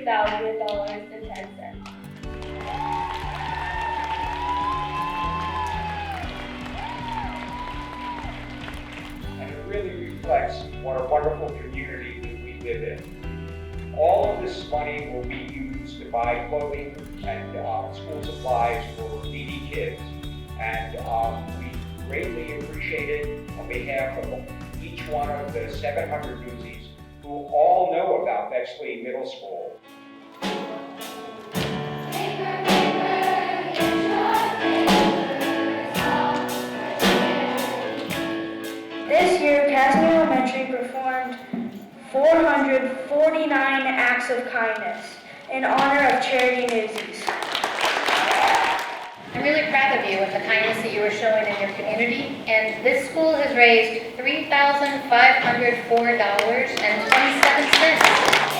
$32,000.10. And it really reflects what a wonderful community that we live in. All of this money will be used to buy clothing and school supplies for needy kids. And we greatly appreciate it on behalf of each one of the 700 Newsies who all know about Bexley Middle School. This year, Cassingham Elementary performed 449 acts of kindness in honor of Charity Newsies. I'm really proud of you with the kindness that you are showing in your community, and this school has raised $3,504.27.